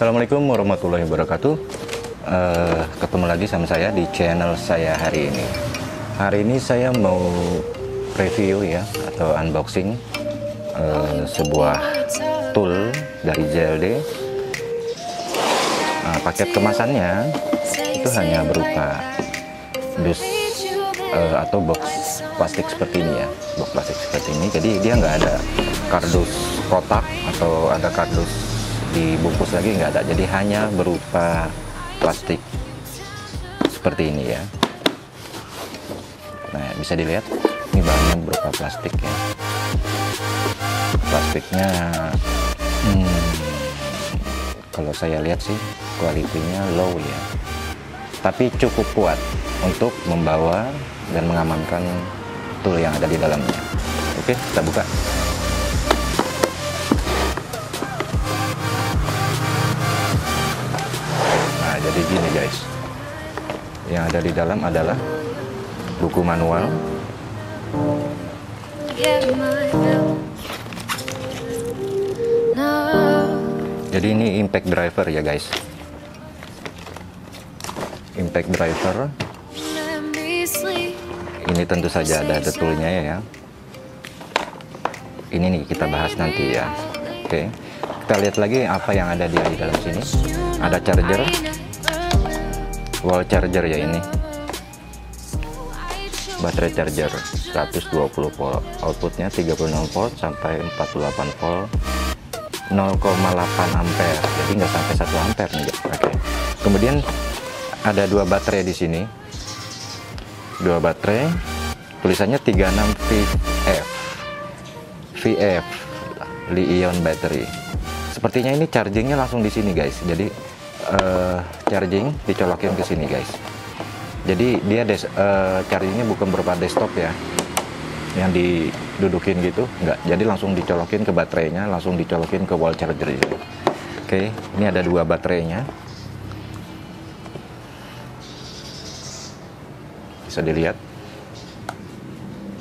Assalamualaikum warahmatullahi wabarakatuh. Ketemu lagi sama saya di channel saya hari ini. Hari ini saya mau review ya atau unboxing sebuah tool dari JLD. Paket kemasannya itu hanya berupa dus atau box plastik seperti ini ya, box plastik seperti ini. Jadi dia nggak ada kardus kotak atau ada kardus dibungkus lagi, nggak ada. Jadi hanya berupa plastik seperti ini ya. Nah, bisa dilihat ini bahannya berupa plastik ya. Plastiknya kalau saya lihat sih kualitinya low ya, tapi cukup kuat untuk membawa dan mengamankan tool yang ada di dalamnya. Oke, kita buka. Nah, jadi gini guys, yang ada di dalam adalah buku manual, jadi ini impact driver ya guys, impact driver. Ini tentu saja ada toolnya ya. Ini nih kita bahas nanti ya. Oke, kita lihat lagi apa yang ada di dalam sini. Ada charger, wall charger ya ini, baterai charger 120 volt, outputnya 36 volt sampai 48 volt, 0,8 ampere, jadi nggak sampai 1 ampere nih. Oke. Kemudian ada dua baterai di sini, dua baterai, tulisannya 36 VF Li-ion battery. Sepertinya ini chargingnya langsung di sini guys. Jadi charging dicolokin ke sini guys. Jadi dia chargingnya bukan berupa desktop ya, yang didudukin gitu, enggak. Jadi langsung dicolokin ke baterainya, langsung dicolokin ke wall charger gitu. Oke, ini ada dua baterainya, bisa dilihat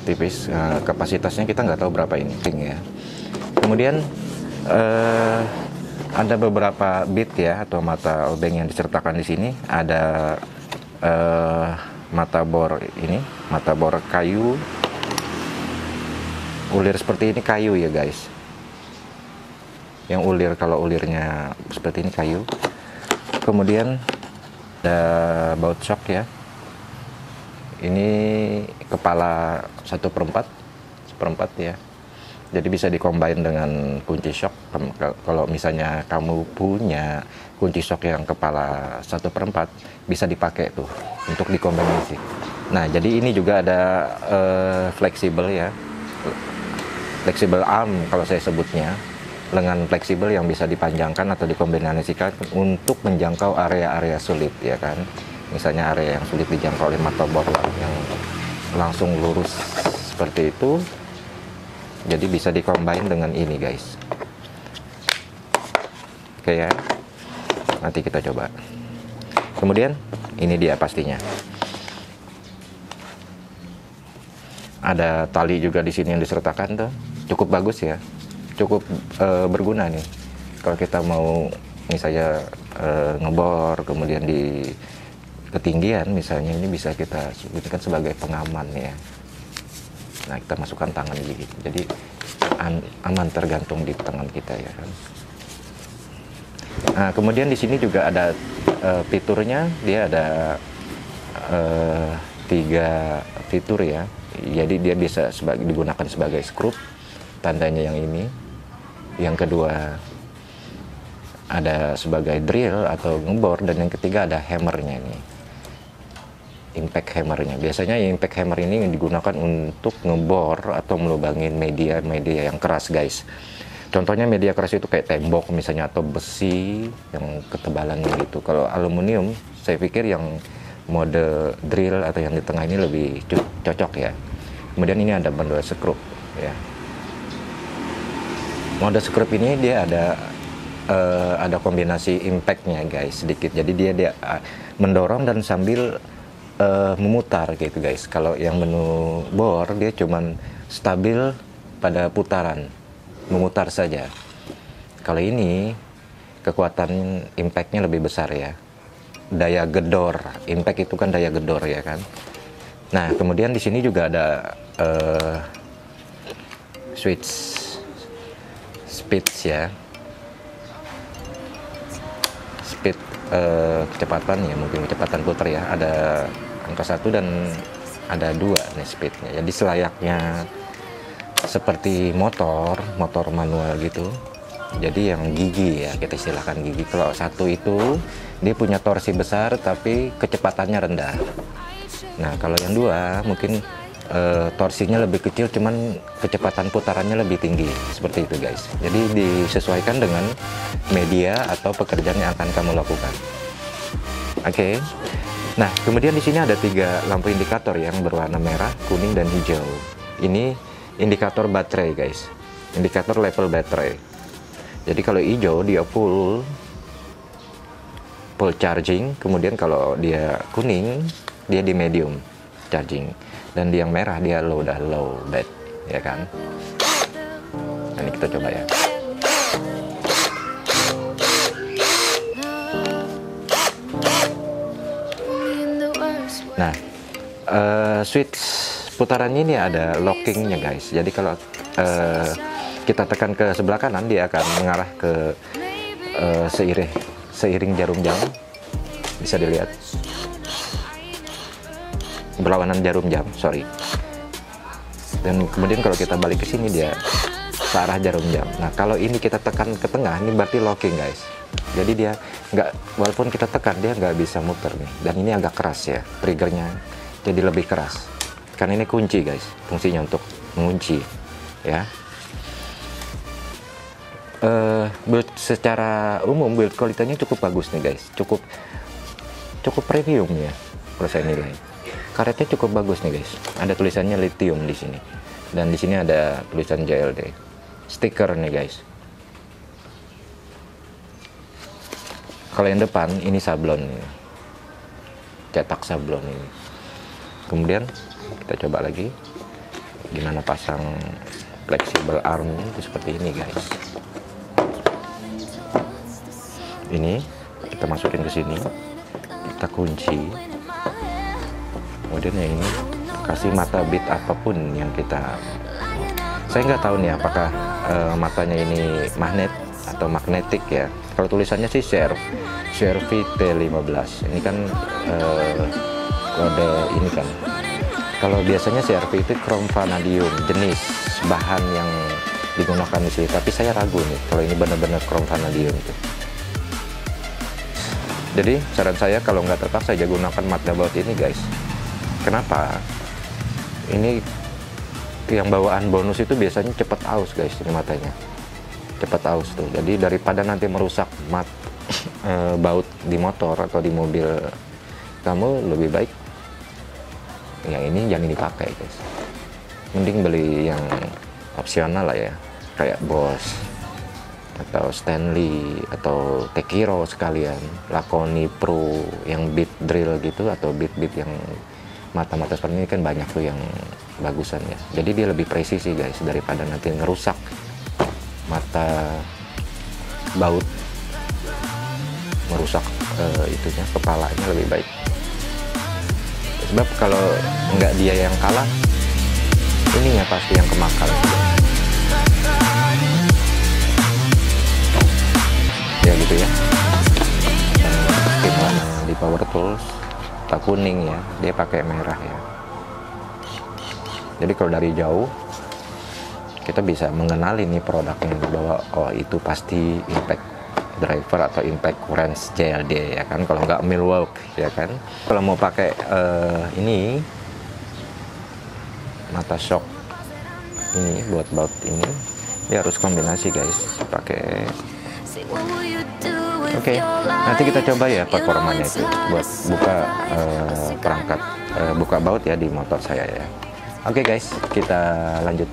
tipis. Kapasitasnya kita nggak tahu berapa ini ya. Kemudian ada beberapa bit ya atau mata obeng yang disertakan di sini. Ada mata bor ini, mata bor kayu, ulir seperti ini kayu ya guys. Yang ulir, kalau ulirnya seperti ini kayu. Kemudian ada baut shock ya. Ini kepala 1/4 ya. Jadi bisa dikombin dengan kunci shock. Kalau misalnya kamu punya kunci shock yang kepala 1/4, bisa dipakai tuh untuk dikombinasi. Nah, jadi ini juga ada fleksibel ya, fleksibel arm kalau saya sebutnya, lengan fleksibel yang bisa dipanjangkan atau dikombinasikan untuk menjangkau area-area sulit ya kan. Misalnya area yang sulit dijangkau oleh mata bor yang langsung lurus seperti itu. Jadi bisa dikombin dengan ini guys. Oke ya, nanti kita coba. Kemudian ini dia pastinya. Ada tali juga di sini yang disertakan tuh, cukup bagus ya, cukup berguna nih. Kalau kita mau misalnya ngebor, kemudian di ketinggian misalnya, ini bisa kita gunakan sebagai pengaman ya. Nah, kita masukkan tangan gigi, jadi aman tergantung di tangan kita ya kan. Nah, kemudian di sini juga ada fiturnya, dia ada 3 fitur ya. Jadi dia bisa digunakan sebagai skrup, tandanya yang ini. Yang kedua ada sebagai drill atau ngebor, dan yang ketiga ada hammernya ini, impact hammernya. Biasanya impact hammer ini digunakan untuk ngebor atau melubangin media yang keras guys. Contohnya media keras itu kayak tembok misalnya, atau besi yang ketebalannya gitu. Kalau aluminium, saya pikir yang mode drill atau yang di tengah ini lebih cocok ya. Kemudian ini ada benda skrup ya. Mode skrup ini dia ada kombinasi impactnya guys sedikit. Jadi dia mendorong dan sambil memutar gitu guys. Kalau yang menu bor dia cuman stabil pada putaran, memutar saja. Kalau ini kekuatan impactnya lebih besar ya, daya gedor. Impact itu kan daya gedor ya kan. Nah kemudian di sini juga ada switch speed ya, speed kecepatan ya, mungkin kecepatan putar ya, ada angka 1 dan ada 2 nih speednya. Jadi selayaknya seperti motor manual gitu. Jadi yang gigi ya, kita istilahkan gigi. Kalau 1 itu dia punya torsi besar tapi kecepatannya rendah. Nah kalau yang 2 mungkin torsinya lebih kecil cuman kecepatan putarannya lebih tinggi, seperti itu guys. Jadi disesuaikan dengan media atau pekerjaan yang akan kamu lakukan. Oke. Nah kemudian di sini ada 3 lampu indikator yang berwarna merah, kuning, dan hijau. Ini indikator baterai guys, indikator level baterai. Jadi kalau hijau dia full charging, kemudian kalau dia kuning dia di medium charging, dan di yang merah dia low bat ya kan. Nah, ini kita coba ya. Nah switch putarannya ini ada lockingnya guys. Jadi kalau kita tekan ke sebelah kanan dia akan mengarah ke seiring jarum jam, bisa dilihat berlawanan jarum jam, sorry. Dan kemudian kalau kita balik ke sini dia ke arah jarum jam. Nah kalau ini kita tekan ke tengah, ini berarti locking guys. Jadi dia nggak, walaupun kita tekan dia nggak bisa muter nih. Dan ini agak keras ya, triggernya jadi lebih keras. Karena ini kunci guys, fungsinya untuk mengunci ya. Build secara umum build kualitasnya cukup bagus nih guys, cukup premium ya kalau saya nilai. Karetnya cukup bagus nih guys, ada tulisannya lithium di sini, dan di sini ada tulisan JLD. Stiker nih guys. Kalau yang depan ini sablon nih, cetak sablon ini. Kemudian kita coba lagi gimana pasang flexible arm itu seperti ini guys. Ini kita masukin ke sini, kita kunci. Kemudian yang ini kasih mata bit apapun yang kita, saya nggak tahu nih apakah matanya ini magnet atau magnetik ya. Kalau tulisannya sih CRV T15. Ini kan kode ini kan. Kalau biasanya CRV itu krom vanadium, jenis bahan yang digunakan di sini. Tapi saya ragu nih kalau ini benar-benar krom vanadium itu. Jadi saran saya kalau nggak terpaksa aja gunakan motherboard ini guys. Kenapa? Ini yang bawaan bonus itu biasanya cepat aus guys, ini matanya cepat aus tuh. Jadi daripada nanti merusak baut di motor atau di mobil kamu, lebih baik yang ini jangan dipakai guys. Mending beli yang opsional lah ya, kayak Bosch atau Stanley atau Tekiro sekalian, Laconi Pro yang beat drill gitu, atau beat yang mata-mata seperti ini kan banyak tuh yang bagusan ya. Jadi dia lebih presisi guys, daripada nanti ngerusak mata baut, merusak itunya, kepalanya, lebih baik. Sebab kalau nggak dia yang kalah, ininya pasti yang kemakan. Ya gitu ya. Skin warna di Power Tools tak kuning ya, dia pakai merah ya. Jadi kalau dari jauh kita bisa mengenali nih produknya bahwa oh itu pasti impact driver atau impact range JLD ya kan, kalau nggak Milwaukee ya kan. Kalau mau pakai ini mata shock ini buat baut ini, dia harus kombinasi guys, pakai. Oke, nanti kita coba ya performanya itu buat buka perangkat buka baut ya di motor saya ya. Oke guys, kita lanjut.